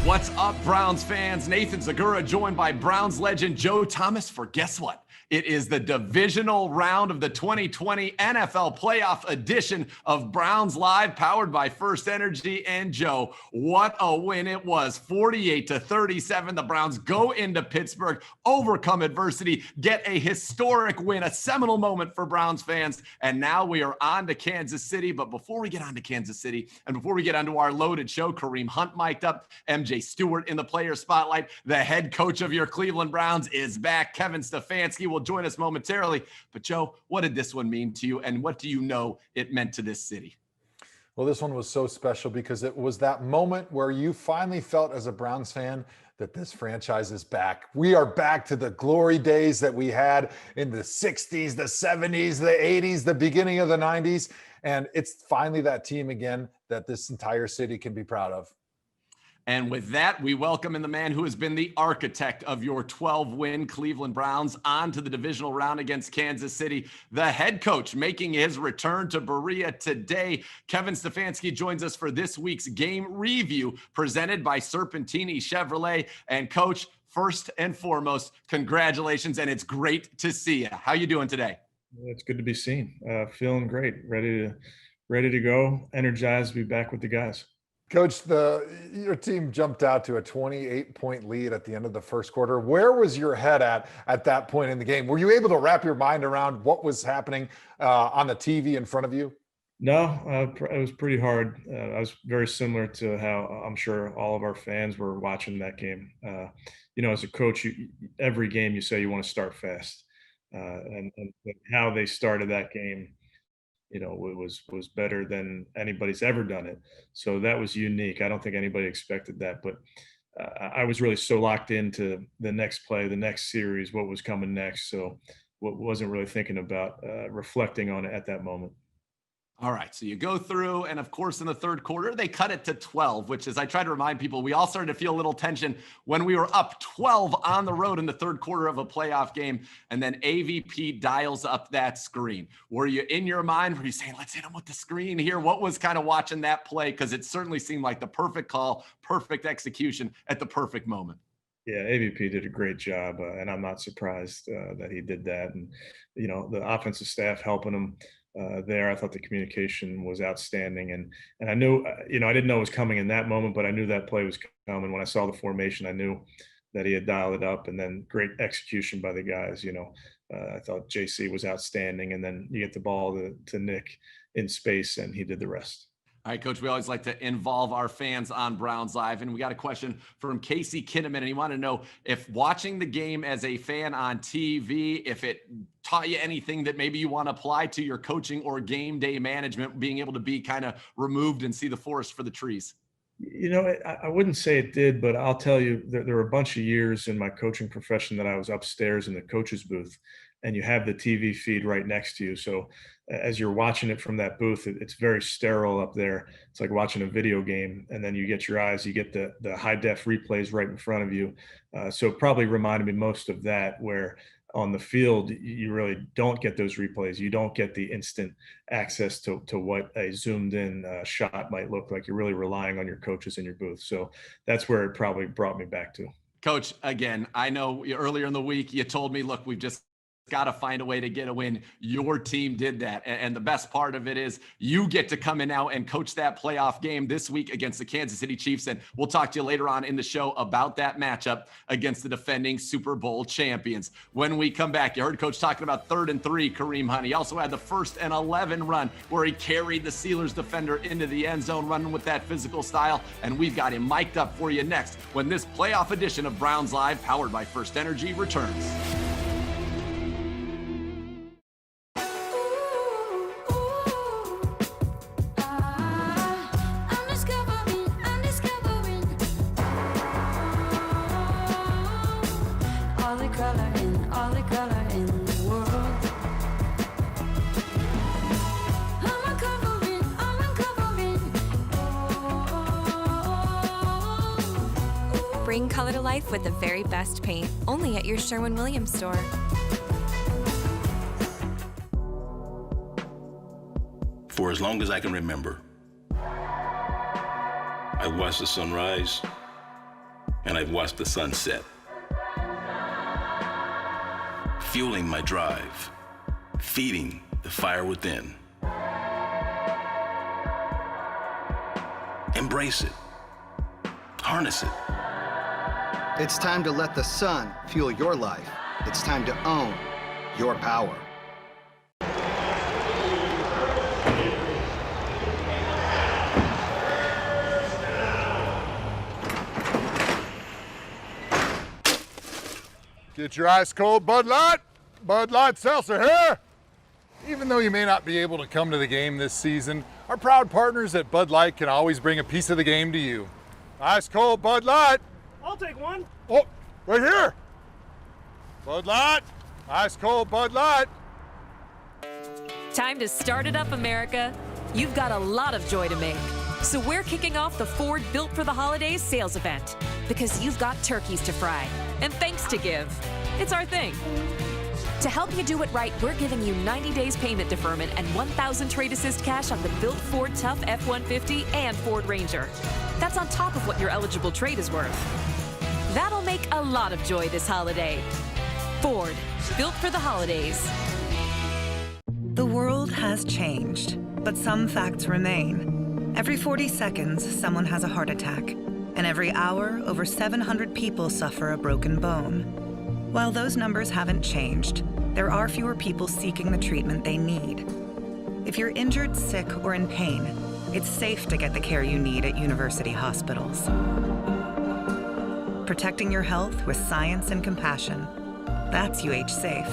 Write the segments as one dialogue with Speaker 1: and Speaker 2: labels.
Speaker 1: What's up, Browns fans? Nathan Zegura joined by Browns legend Joe Thomas for guess what? It is the divisional round of the 2020 NFL playoff edition of Browns Live, powered by FirstEnergy. And Joe, what a win it was. 48-37. The Browns go into Pittsburgh, overcome adversity, get a historic win, a seminal moment for Browns fans. And now we are on to Kansas City. But before we get on to Kansas City and before we get onto our loaded show, Kareem Hunt mic'd up, MJ Stewart in the player spotlight. The head coach of your Cleveland Browns is back. Kevin Stefanski will join us momentarily. But Joe, what did this one mean to you, and what do you know it meant to this city?
Speaker 2: Well, this one was so special because it was that moment where you finally felt as a Browns fan that this franchise is back. We are back to the glory days that we had in the 60s, the 70s, the 80s, the beginning of the 90s. And it's finally that team again that this entire city can be proud of.
Speaker 1: And with that, we welcome in the man who has been the architect of your 12-win Cleveland Browns onto the divisional round against Kansas City, the head coach making his return to Berea today. Kevin Stefanski joins us for this week's game review presented by Serpentini Chevrolet. And Coach, first and foremost, congratulations, and it's great to see you. How you doing today?
Speaker 3: It's good to be seen. Feeling great, ready to go, energized to be back with the guys.
Speaker 2: Coach, your team jumped out to a 28-point lead at the end of the first quarter. Where was your head at that point in the game? Were you able to wrap your mind around what was happening on the TV in front of you?
Speaker 3: No, it was pretty hard. I was very similar to how I'm sure all of our fans were watching that game. As a coach, every game you say you want to start fast. And how they started that game, it was better than anybody's ever done it. So that was unique. I don't think anybody expected that, but I was really so locked into the next play, the next series, what was coming next. So wasn't really thinking about reflecting on it at that moment.
Speaker 1: All right, so you go through, and of course, in the third quarter, they cut it to 12, which is, I try to remind people, we all started to feel a little tension when we were up 12 on the road in the third quarter of a playoff game, and then AVP dials up that screen. Were you in your mind, were you saying, let's hit him with the screen here? What was kind of watching that play? Because it certainly seemed like the perfect call, perfect execution at the perfect moment.
Speaker 3: Yeah, AVP did a great job, and I'm not surprised that he did that. And, the offensive staff helping him there. I thought the communication was outstanding. And I knew, I didn't know it was coming in that moment, but I knew that play was coming. When I saw the formation, I knew that he had dialed it up, and then great execution by the guys. I thought JC was outstanding. And then you get the ball to Nick in space, and he did the rest.
Speaker 1: All right, Coach, we always like to involve our fans on Browns Live, and we got a question from Casey Kinnaman, and he wanted to know if watching the game as a fan on TV, if it taught you anything that maybe you want to apply to your coaching or game day management, being able to be kind of removed and see the forest for the trees.
Speaker 3: I wouldn't say it did, but I'll tell you, there were a bunch of years in my coaching profession that I was upstairs in the coach's booth, and you have the TV feed right next to you. So as you're watching it from that booth, it's very sterile up there. It's like watching a video game, and then you get your eyes, you get the high def replays right in front of you. So it probably reminded me most of that, where on the field, you really don't get those replays. You don't get the instant access to what a zoomed in shot might look like. You're really relying on your coaches in your booth. So that's where it probably brought me back to.
Speaker 1: Coach, again, I know earlier in the week you told me, look, we've just got to find a way to get a win. Your team did that. And the best part of it is you get to come in now and coach that playoff game this week against the Kansas City Chiefs. And we'll talk to you later on in the show about that matchup against the defending Super Bowl champions. When we come back, you heard Coach talking about 3rd and 3, Kareem Hunt. He also had the 1st and 11 run where he carried the Steelers defender into the end zone, running with that physical style. And we've got him mic'd up for you next when this playoff edition of Browns Live, powered by FirstEnergy, returns.
Speaker 4: Bring color to life with the very best paint, only at your Sherwin-Williams store.
Speaker 5: For as long as I can remember, I watched the sun rise and I've watched the sun set. Fueling my drive, feeding the fire within. Embrace it. Harness it.
Speaker 6: It's time to let the sun fuel your life. It's time to own your power.
Speaker 2: Get your ice cold Bud Light Seltzer here. Even though you may not be able to come to the game this season, our proud partners at Bud Light can always bring a piece of the game to you. Ice cold Bud Light.
Speaker 7: I'll take one.
Speaker 2: Oh, right here. Bud Light. Ice cold Bud Light.
Speaker 8: Time to start it up, America. You've got a lot of joy to make. So we're kicking off the Ford Built for the Holidays sales event because you've got turkeys to fry and thanks to give. It's our thing. To help you do it right, we're giving you 90 days payment deferment and 1,000 trade assist cash on the built Ford Tough F-150 and Ford Ranger. That's on top of what your eligible trade is worth. That'll make a lot of joy this holiday. Ford, built for the holidays.
Speaker 9: The world has changed, but some facts remain. Every 40 seconds, someone has a heart attack, and every hour, over 700 people suffer a broken bone. While those numbers haven't changed, there are fewer people seeking the treatment they need. If you're injured, sick, or in pain, it's safe to get the care you need at university hospitals. Protecting your health with science and compassion. That's UH Safe.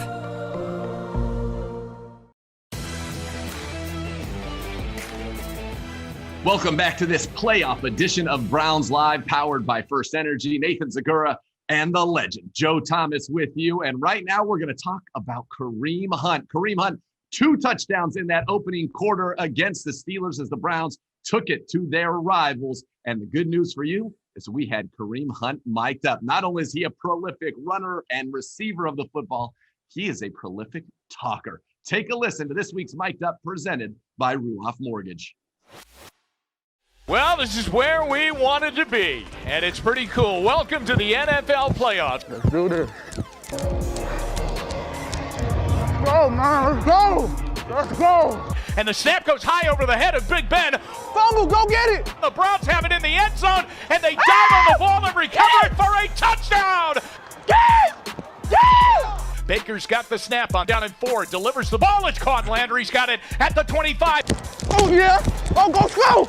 Speaker 1: Welcome back to this playoff edition of Browns Live, powered by FirstEnergy. Nathan Zegura and the legend, Joe Thomas, with you. And right now we're going to talk about Kareem Hunt. Kareem Hunt, 2 touchdowns in that opening quarter against the Steelers as the Browns took it to their rivals. And the good news for you is we had Kareem Hunt mic'd up. Not only is he a prolific runner and receiver of the football, he is a prolific talker. Take a listen to this week's Mic'd Up presented by Ruoff Mortgage.
Speaker 10: Well, this is where we wanted to be, and it's pretty cool. Welcome to the NFL playoffs.
Speaker 7: Let's do this. Go, man, let's go. Let's go.
Speaker 10: And the snap goes high over the head of Big Ben.
Speaker 7: Fumble, go get it.
Speaker 10: The Browns have it in the end zone, and they dive on the ball and recover it for a touchdown. Baker's got the snap on down and 4, delivers the ball. It's caught. Landry's got it at the 25.
Speaker 7: Oh, yeah. Oh, go.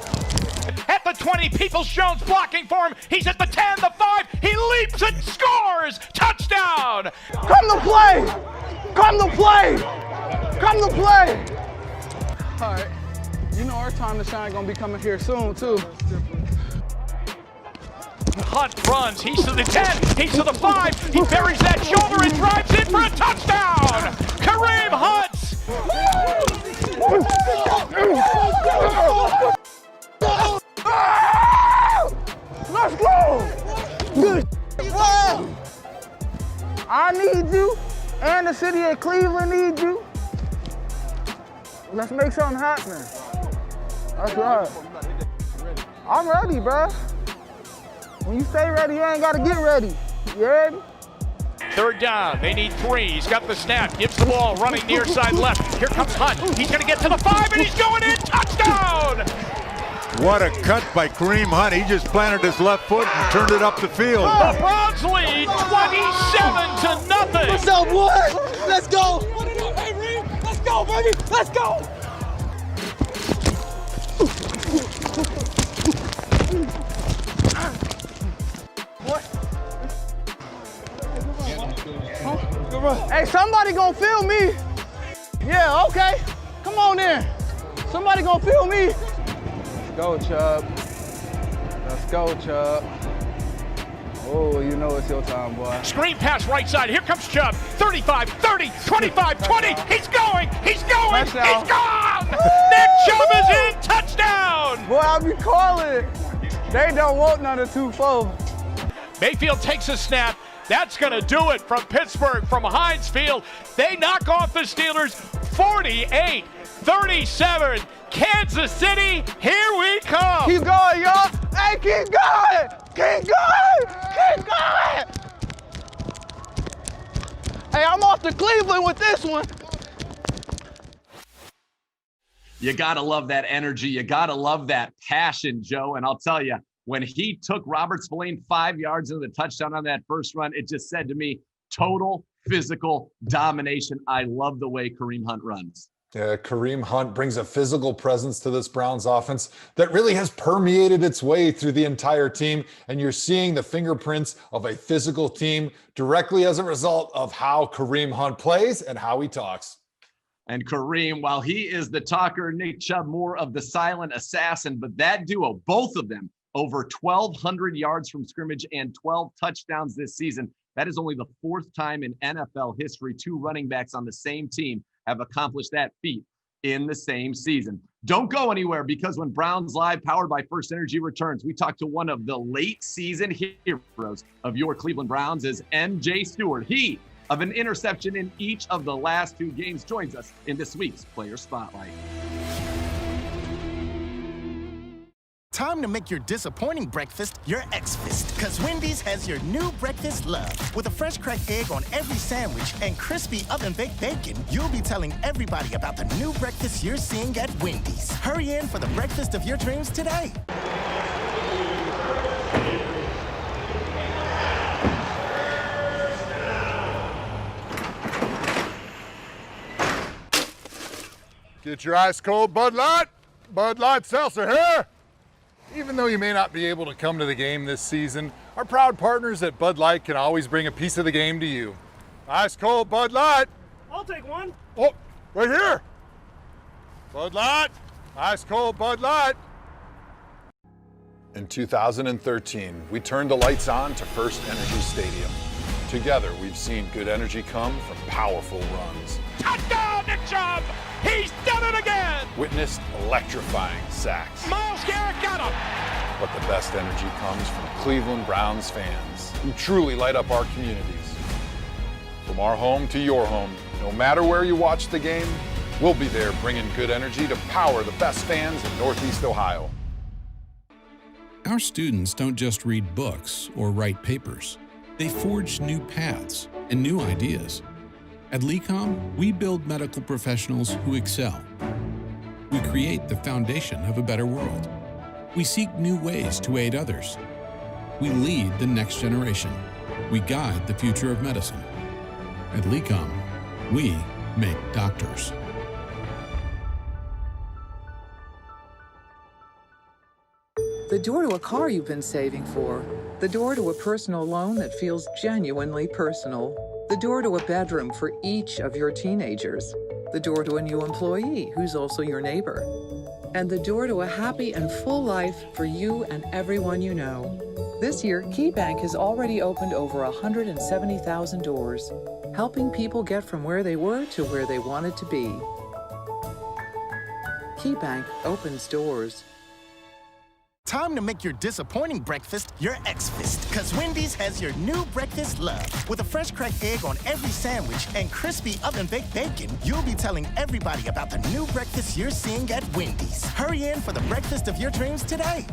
Speaker 10: At the 20, Peoples-Jones blocking for him. He's at the 10, the 5. He leaps and scores. Touchdown.
Speaker 7: Come to play. Come to play. Come to play. All right. You know our time to shine going to be coming here soon, too.
Speaker 10: Hunt runs. He's to the 10. He's to the 5. He buries that shoulder and drives in for a touchdown. Kareem Hunt.
Speaker 7: Let's go! Good. I need you, and the city of Cleveland need you. Let's make something happen. That's right. I'm ready, bro. When you stay ready, you ain't got to get ready. You ready?
Speaker 10: 3rd down. They need 3. He's got the snap. Gives the ball. Running near side left. Here comes Hunt. He's going to get to the 5, and he's going in. Touchdown!
Speaker 11: What a cut by Kareem Hunt. He just planted his left foot and turned it up the field.
Speaker 10: The Browns lead 27-0.
Speaker 7: What's up, boy? Let's go. Let's go, baby. Let's go. Hey, somebody gonna feel me. Yeah, okay. Come on in. Somebody gonna feel me. Go, Chubb. Let's go, Chubb. Oh, you know it's your time, boy.
Speaker 10: Screen pass right side. Here comes Chubb. 35, 30, 25, 20. He's going. He's going.
Speaker 7: Touchdown.
Speaker 10: He's gone. Nick Chubb is in. Touchdown.
Speaker 7: Boy, I be calling it. They don't want none of 2-4.
Speaker 10: Mayfield takes a snap. That's going to do it from Pittsburgh, from Heinz Field. They knock off the Steelers 48-37. Kansas City, here we come.
Speaker 7: Keep going, y'all. Hey, keep going. Keep going. Keep going. Hey, I'm off to Cleveland with this one.
Speaker 1: You got to love that energy. You got to love that passion, Joe. And I'll tell you, when he took Robert Spillane 5 yards into the touchdown on that first run, it just said to me, total physical domination. I love the way Kareem Hunt runs.
Speaker 2: Yeah, Kareem Hunt brings a physical presence to this Browns offense that really has permeated its way through the entire team. And you're seeing the fingerprints of a physical team directly as a result of how Kareem Hunt plays and how he talks.
Speaker 1: And Kareem, while he is the talker, Nick Chubb more of the silent assassin, but that duo, both of them, over 1,200 yards from scrimmage and 12 touchdowns this season. That is only the fourth time in NFL history two running backs on the same team have accomplished that feat in the same season. Don't go anywhere, because when Browns Live, powered by FirstEnergy, returns, we talk to one of the late season heroes of your Cleveland Browns, is MJ Stewart. He, of an interception in each of the last two games, joins us in this week's Player Spotlight.
Speaker 12: Time to make your disappointing breakfast your X-Fist, because Wendy's has your new breakfast love. With a fresh cracked egg on every sandwich and crispy oven-baked bacon, you'll be telling everybody about the new breakfast you're seeing at Wendy's. Hurry in for the breakfast of your dreams today.
Speaker 11: Get your ice cold Bud Light. Bud Light Seltzer here. Even though you may not be able to come to the game this season, our proud partners at Bud Light can always bring a piece of the game to you. Ice cold Bud Light.
Speaker 13: I'll take one.
Speaker 11: Oh, right here. Bud Light. Ice cold Bud Light.
Speaker 2: In 2013, we turned the lights on to FirstEnergy Stadium. Together, we've seen good energy come from powerful runs.
Speaker 10: Touchdown, Nick Chubb! He's done it again!
Speaker 2: Witnessed electrifying sacks.
Speaker 10: Miles Garrett got him!
Speaker 2: But the best energy comes from Cleveland Browns fans who truly light up our communities. From our home to your home, no matter where you watch the game, we'll be there bringing good energy to power the best fans in Northeast Ohio.
Speaker 14: Our students don't just read books or write papers. They forge new paths and new ideas. At LECOM, we build medical professionals who excel. We create the foundation of a better world. We seek new ways to aid others. We lead the next generation. We guide the future of medicine. At LECOM, we make doctors.
Speaker 15: The door to a car you've been saving for. The door to a personal loan that feels genuinely personal. The door to a bedroom for each of your teenagers. The door to a new employee who's also your neighbor. And the door to a happy and full life for you and everyone you know. This year, KeyBank has already opened over 170,000 doors, helping people get from where they were to where they wanted to be. KeyBank opens doors.
Speaker 12: Time to make your disappointing breakfast your X-Fist, because Wendy's has your new breakfast love. With a fresh cracked egg on every sandwich and crispy oven-baked bacon, you'll be telling everybody about the new breakfast you're seeing at Wendy's. Hurry in for the breakfast of your dreams today.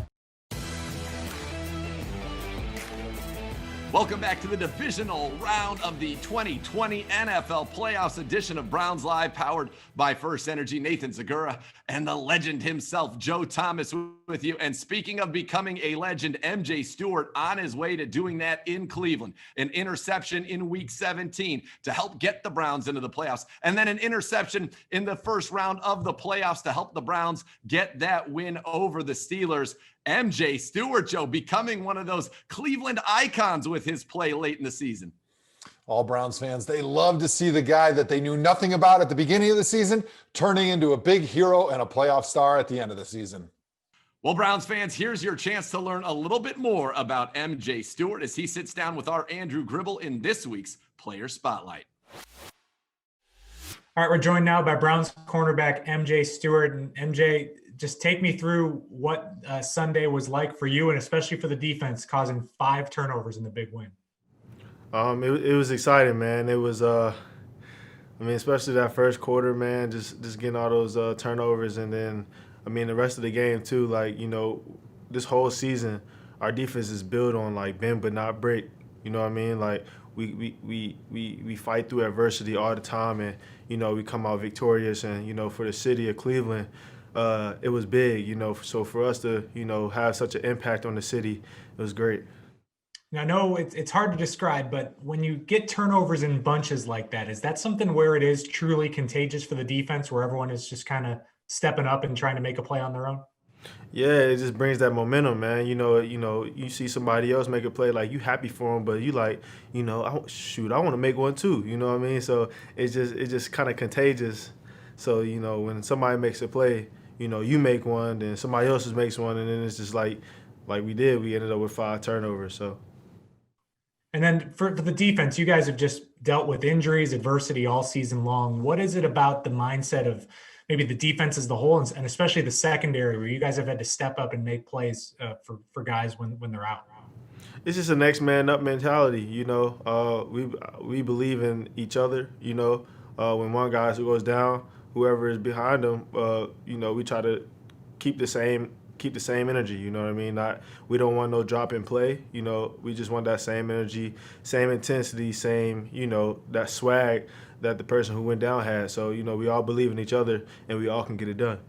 Speaker 1: Welcome back to the divisional round of the 2020 NFL Playoffs edition of Browns Live, powered by FirstEnergy. Nathan Zegura and the legend himself, Joe Thomas, with you. And speaking of becoming a legend, MJ Stewart on his way to doing that in Cleveland. An interception in Week 17 to help get the Browns into the playoffs. And then an interception in the first round of the playoffs to help the Browns get that win over the Steelers. MJ Stewart, Joe, becoming one of those Cleveland icons with his play late in the season.
Speaker 2: All Browns fans, they love to see the guy that they knew nothing about at the beginning of the season turning into a big hero and a playoff star at the end of the season.
Speaker 1: Well, Browns fans, here's your chance to learn a little bit more about MJ Stewart as he sits down with our Andrew Gribble in this week's Player Spotlight.
Speaker 13: All right, we're joined now by Browns cornerback MJ Stewart. And MJ, just take me through what Sunday was like for you, and especially for the defense, causing 5 turnovers in the big win.
Speaker 16: It was exciting, man. It was, especially that first quarter, man, just getting all those turnovers, and then I mean, the rest of the game too, like, you know, this whole season, our defense is built on like bend but not break. You know what I mean? Like we fight through adversity all the time, and you know we come out victorious. And you know, for the city of Cleveland, it was big. You know, so for us to have such an impact on the city, it was great.
Speaker 13: Now, I know it's hard to describe, but when you get turnovers in bunches like that, is that something where it is truly contagious for the defense, where everyone is just kind of stepping up and trying to make a play on their own?
Speaker 16: Yeah, it just brings that momentum, man. You see somebody else make a play, like you happy for them, but you like, I want to make one too. You know what I mean? So it's just kind of contagious. So when somebody makes a play, you make one, then somebody else makes one, and then it's just like we ended up with 5 turnovers. So.
Speaker 13: And then for the defense, you guys have just dealt with injuries, adversity all season long. What is it about the mindset of maybe the defense as the whole, and especially the secondary, where you guys have had to step up and make plays for guys when they're out?
Speaker 16: It's just a next man up mentality. We believe in each other. When one guy goes down, whoever is behind them, we try to keep the same energy. You know what I mean? We don't want no drop in play. We just want that same energy, same intensity, same that swag that the person who went down had. So we all believe in each other, and we all can get it done.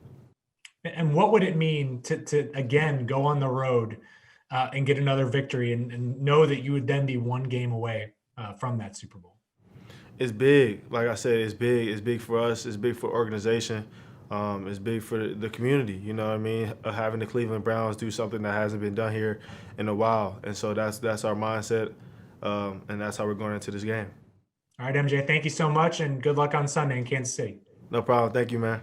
Speaker 13: And what would it mean to again go on the road and get another victory, and know that you would then be one game away from that Super Bowl?
Speaker 16: It's big. Like I said, it's big. It's big for us. It's big for the organization. It's big for the community. You know what I mean? Having the Cleveland Browns do something that hasn't been done here in a while. And so that's our mindset, and that's how we're going into this game.
Speaker 13: All right, MJ, thank you so much, and good luck on Sunday in Kansas City.
Speaker 16: No problem. Thank you, man.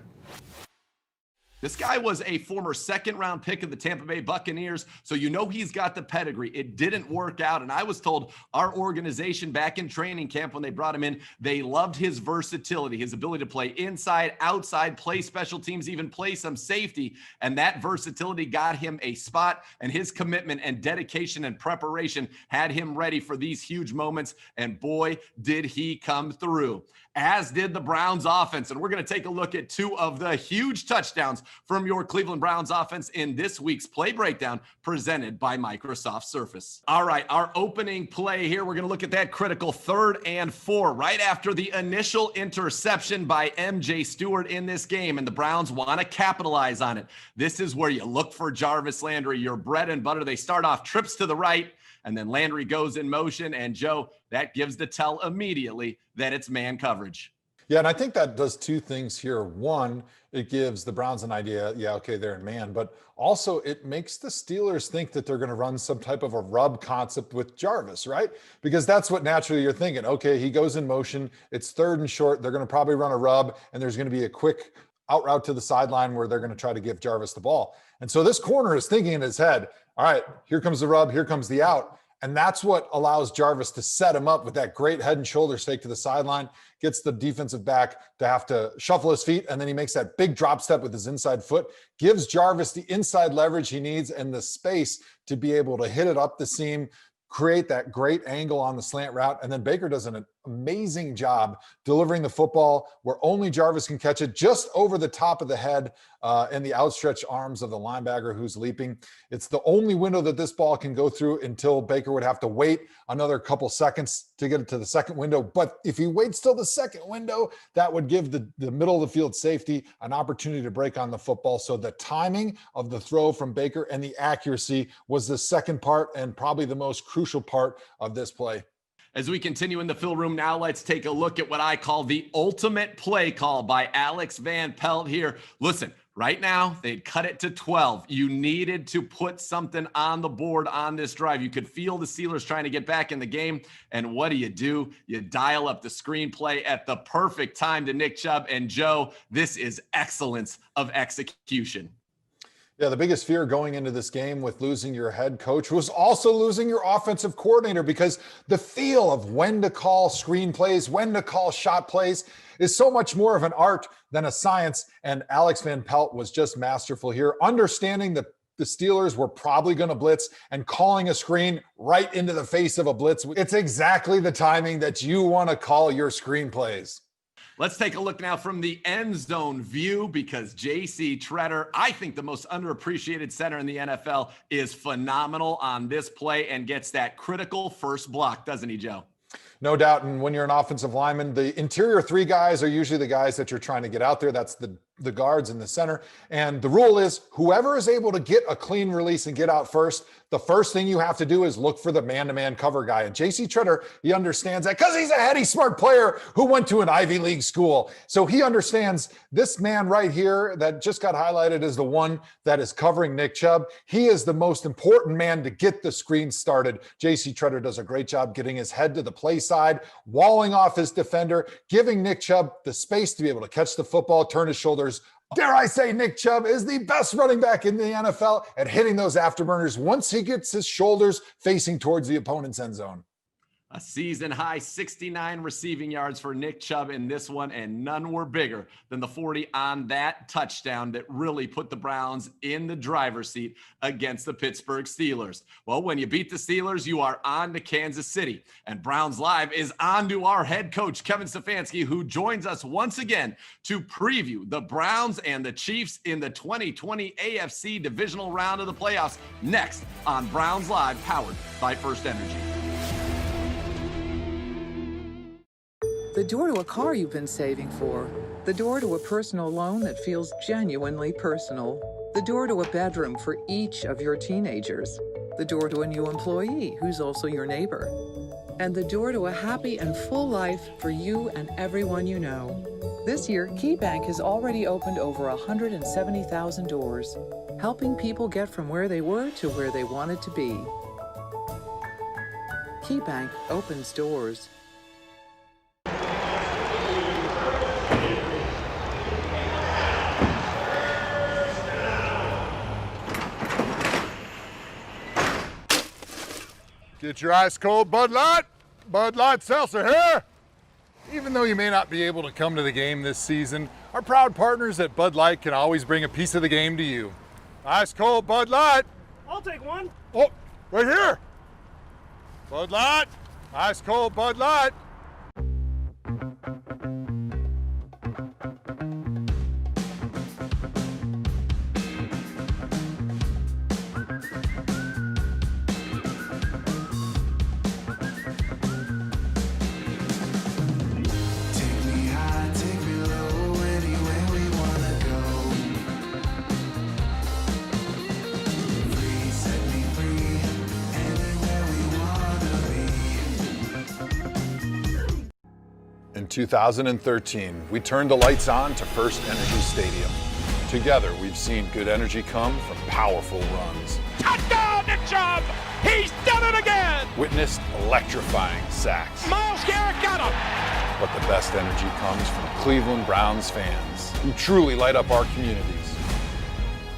Speaker 1: This guy was a former second-round pick of the Tampa Bay Buccaneers, so he's got the pedigree. It didn't work out, and I was told our organization back in training camp when they brought him in, they loved his versatility, his ability to play inside, outside, play special teams, even play some safety, and that versatility got him a spot, and his commitment and dedication and preparation had him ready for these huge moments, and boy, did he come through. As did the Browns offense. And we're going to take a look at 2 of the huge touchdowns from your Cleveland Browns offense in this week's play breakdown presented by Microsoft Surface. All right, our opening play here, we're going to look at that critical 3rd and 4 right after the initial interception by MJ Stewart in this game, and the Browns want to capitalize on it. This is where you look for Jarvis Landry, your bread and butter. They start off trips to the right, and then Landry goes in motion, and Joe, that gives the tell immediately that it's man coverage.
Speaker 2: Yeah, and I think that does 2 things here. One, it gives the Browns an idea, they're in man, but also it makes the Steelers think that they're going to run some type of a rub concept with Jarvis, right? Because that's what naturally you're thinking. Okay, he goes in motion, it's 3rd and short, they're going to probably run a rub, and there's going to be a quick out route to the sideline where they're going to try to give Jarvis the ball. And so this corner is thinking in his head, all right, here comes the rub, here comes the out. And that's what allows Jarvis to set him up with that great head and shoulder fake to the sideline, gets the defensive back to have to shuffle his feet, and then he makes that big drop step with his inside foot, gives Jarvis the inside leverage he needs and the space to be able to hit it up the seam, create that great angle on the slant route. And then Baker does an amazing job delivering the football where only Jarvis can catch it, just over the top of the head and the outstretched arms of the linebacker who's leaping. It's the only window that this ball can go through until Baker would have to wait another couple seconds to get it to the second window. But if he waits till the second window, that would give the middle of the field safety an opportunity to break on the football. So the timing of the throw from Baker and the accuracy was the second part and probably the most crucial part of this play.
Speaker 1: As we continue in the fill room now, let's take a look at what I call the ultimate play call by Alex Van Pelt here. Listen, right now, they'd cut it to 12. You needed to put something on the board on this drive. You could feel the Steelers trying to get back in the game. And what do? You dial up the screenplay at the perfect time to Nick Chubb. And Joe, this is excellence of execution.
Speaker 2: Yeah, the biggest fear going into this game with losing your head coach was also losing your offensive coordinator, because the feel of when to call screen plays, when to call shot plays is so much more of an art than a science. And Alex Van Pelt was just masterful here, understanding that the Steelers were probably going to blitz and calling a screen right into the face of a blitz. It's exactly the timing that you want to call your screen plays.
Speaker 1: Let's take a look now from the end zone view, because J.C. Tretter, I think the most underappreciated center in the NFL, is phenomenal on this play and gets that critical first block, doesn't he, Joe?
Speaker 2: No doubt. And when you're an offensive lineman, the interior three guys are usually the guys that you're trying to get out there. That's the guards in the center. And the rule is whoever is able to get a clean release and get out first, the first thing you have to do is look for the man-to-man cover guy. And J.C. Tretter, he understands that because he's a heady, smart player who went to an Ivy League school. So he understands this man right here that just got highlighted as the one that is covering Nick Chubb. He is the most important man to get the screen started. J.C. Tretter does a great job getting his head to the play side, walling off his defender, giving Nick Chubb the space to be able to catch the football, turn his shoulders. Dare I say, Nick Chubb is the best running back in the NFL at hitting those afterburners once he gets his shoulders facing towards the opponent's end zone.
Speaker 1: A season-high 69 receiving yards for Nick Chubb in this one, and none were bigger than the 40 on that touchdown that really put the Browns in the driver's seat against the Pittsburgh Steelers. Well, when you beat the Steelers, you are on to Kansas City, and Browns Live is on to our head coach, Kevin Stefanski, who joins us once again to preview the Browns and the Chiefs in the 2020 AFC divisional round of the playoffs, next on Browns Live, powered by FirstEnergy.
Speaker 15: The door to a car you've been saving for. The door to a personal loan that feels genuinely personal. The door to a bedroom for each of your teenagers. The door to a new employee who's also your neighbor. And the door to a happy and full life for you and everyone you know. This year, KeyBank has already opened over 170,000 doors, helping people get from where they were to where they wanted to be. KeyBank opens doors.
Speaker 11: Get your ice cold Bud Light. Bud Light Seltzer here. Even though you may not be able to come to the game this season, our proud partners at Bud Light can always bring a piece of the game to you. Ice cold Bud Light.
Speaker 10: I'll take one.
Speaker 11: Oh, right here. Bud Light. Ice cold Bud Light.
Speaker 2: In 2013, we turned the lights on to FirstEnergy Stadium. Together, we've seen good energy come from powerful runs.
Speaker 10: Touchdown, Nick Chubb! He's done it again!
Speaker 2: Witnessed electrifying sacks.
Speaker 10: Miles Garrett got him!
Speaker 2: But the best energy comes from Cleveland Browns fans who truly light up our communities.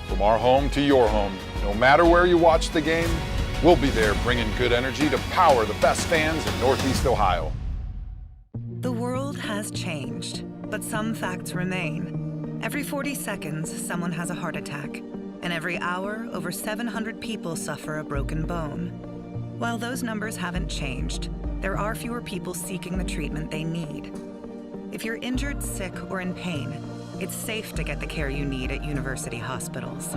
Speaker 2: From our home to your home, no matter where you watch the game, we'll be there bringing good energy to power the best fans in Northeast Ohio.
Speaker 9: The world has changed, but some facts remain. Every 40 seconds, someone has a heart attack, and every hour, over 700 people suffer a broken bone. While those numbers haven't changed, there are fewer people seeking the treatment they need. If you're injured, sick, or in pain, it's safe to get the care you need at university hospitals.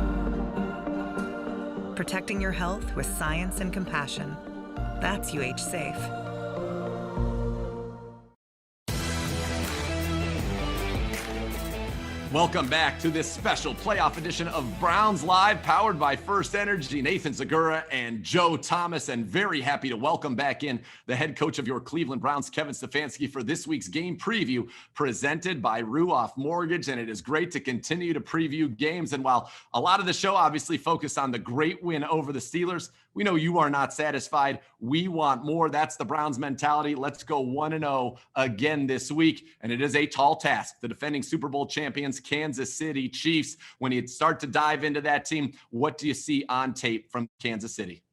Speaker 9: Protecting your health with science and compassion. That's UH Safe.
Speaker 1: Welcome back to this special playoff edition of Browns Live, powered by FirstEnergy. Nathan Zegura and Joe Thomas, and very happy to welcome back in the head coach of your Cleveland Browns, Kevin Stefanski, for this week's game preview presented by Ruoff Mortgage. And it is great to continue to preview games. And while a lot of the show obviously focused on the great win over the Steelers, we know you are not satisfied. We want more. That's the Browns mentality. Let's go 1-0 again this week. And it is a tall task. The defending Super Bowl champions, Kansas City Chiefs. When you start to dive into that team, what do you see on tape from Kansas City?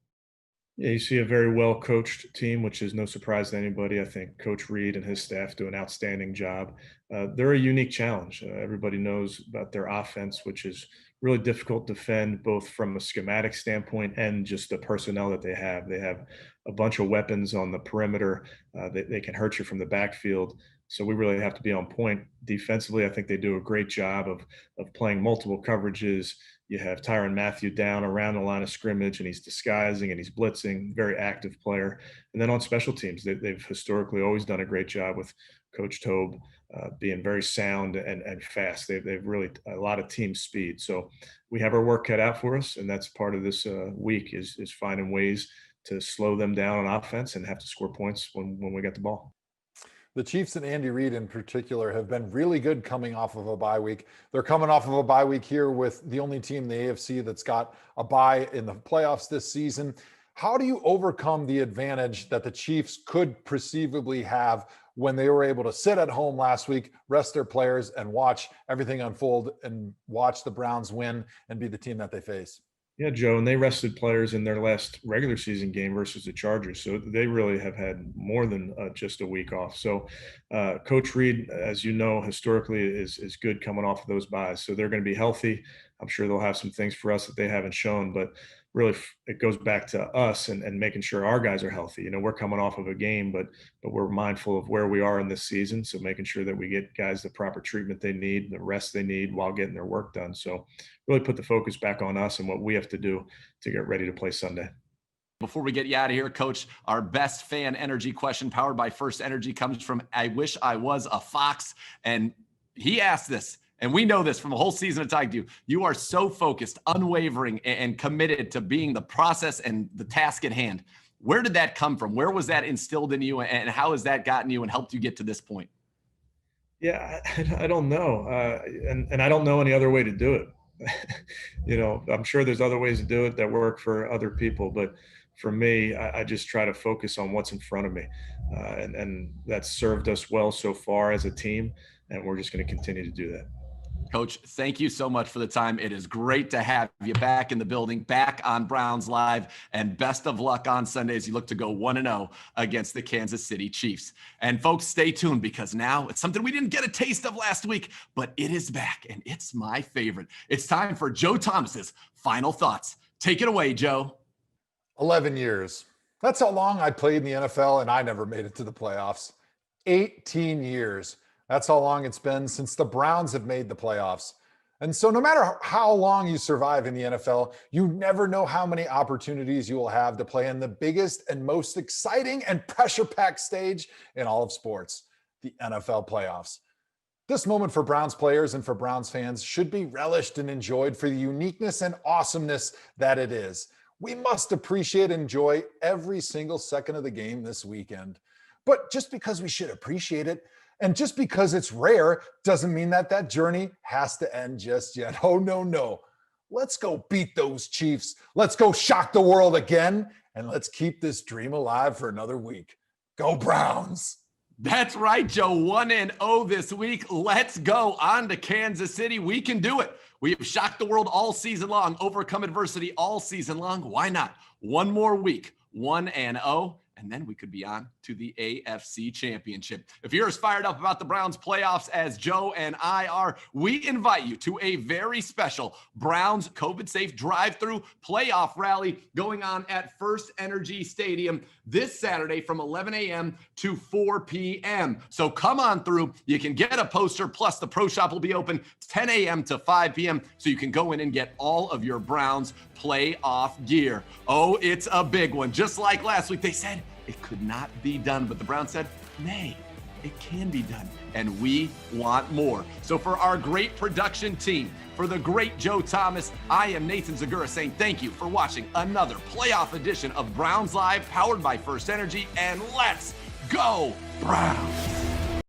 Speaker 3: Yeah, you see a very well-coached team, which is no surprise to anybody. I think Coach Reed and his staff do an outstanding job. They're a unique challenge. Everybody knows about their offense, which is really difficult to defend, both from a schematic standpoint and just the personnel that they have. They have a bunch of weapons on the perimeter. They can hurt you from the backfield. So we really have to be on point defensively. I think they do a great job of playing multiple coverages. You have Tyrann Mathieu down around the line of scrimmage, and he's disguising and he's blitzing, very active player. And then on special teams, they've historically always done a great job with Coach Tobe being very sound and fast. They've really a lot of team speed. So we have our work cut out for us, and that's part of this week is finding ways to slow them down on offense and have to score points when we get the ball.
Speaker 2: The Chiefs and Andy Reid in particular have been really good coming off of a bye week. They're coming off of a bye week here with the only team in the AFC that's got a bye in the playoffs this season. How do you overcome the advantage that the Chiefs could perceivably have when they were able to sit at home last week, rest their players, and watch everything unfold and watch the Browns win and be the team that they face?
Speaker 3: Yeah, Joe, and they rested players in their last regular season game versus the Chargers. So they really have had more than just a week off. So Coach Reid, as you know, historically is good coming off of those byes. So they're going to be healthy. I'm sure they'll have some things for us that they haven't shown, but really it goes back to us and making sure our guys are healthy. You know, we're coming off of a game, but we're mindful of where we are in this season. So making sure that we get guys the proper treatment they need, the rest they need while getting their work done. So really put the focus back on us and what we have to do to get ready to play Sunday.
Speaker 1: Before we get you out of here, Coach, our best fan energy question powered by FirstEnergy comes from I Wish I Was a Fox. And he asked this. And we know this from the whole season of talking to you. You are so focused, unwavering, and committed to being the process and the task at hand. Where did that come from? Where was that instilled in you, and how has that gotten you and helped you get to this point?
Speaker 3: Yeah, I don't know. And I don't know any other way to do it. You know, I'm sure there's other ways to do it that work for other people. But for me, I just try to focus on what's in front of me. And that's served us well so far as a team. And we're just going to continue to do that.
Speaker 1: Coach, thank you so much for the time. It is great to have you back in the building, back on Browns Live, and best of luck on Sunday as you look to go 1-0 against the Kansas City Chiefs. And folks, stay tuned because now it's something we didn't get a taste of last week, but it is back and it's my favorite. It's time for Joe Thomas's final thoughts. Take it away, Joe.
Speaker 2: 11 years. That's how long I played in the NFL and I never made it to the playoffs. 18 years. That's how long it's been since the Browns have made the playoffs. And so no matter how long you survive in the NFL, you never know how many opportunities you will have to play in the biggest and most exciting and pressure-packed stage in all of sports, the NFL playoffs. This moment for Browns players and for Browns fans should be relished and enjoyed for the uniqueness and awesomeness that it is. We must appreciate and enjoy every single second of the game this weekend. But just because we should appreciate it, and just because it's rare doesn't mean that that journey has to end just yet. Oh, no, no. Let's go beat those Chiefs. Let's go shock the world again. And let's keep this dream alive for another week. Go Browns.
Speaker 1: That's right, Joe. 1-0 this week. Let's go on to Kansas City. We can do it. We have shocked the world all season long, overcome adversity all season long. Why not? One more week, 1-0. And then we could be on to the AFC Championship. If you're as fired up about the Browns playoffs as Joe and I are, we invite you to a very special Browns COVID-safe drive-through playoff rally going on at FirstEnergy Stadium this Saturday from 11 a.m. to 4 p.m. So come on through. You can get a poster, plus the Pro Shop will be open 10 a.m. to 5 p.m. so you can go in and get all of your Browns playoff gear. Oh, it's a big one. Just like last week, they said it could not be done, but the Browns said, nay, it can be done, and we want more. So for our great production team, for the great Joe Thomas, I am Nathan Zegura saying thank you for watching another playoff edition of Browns Live, powered by FirstEnergy, and let's go Browns.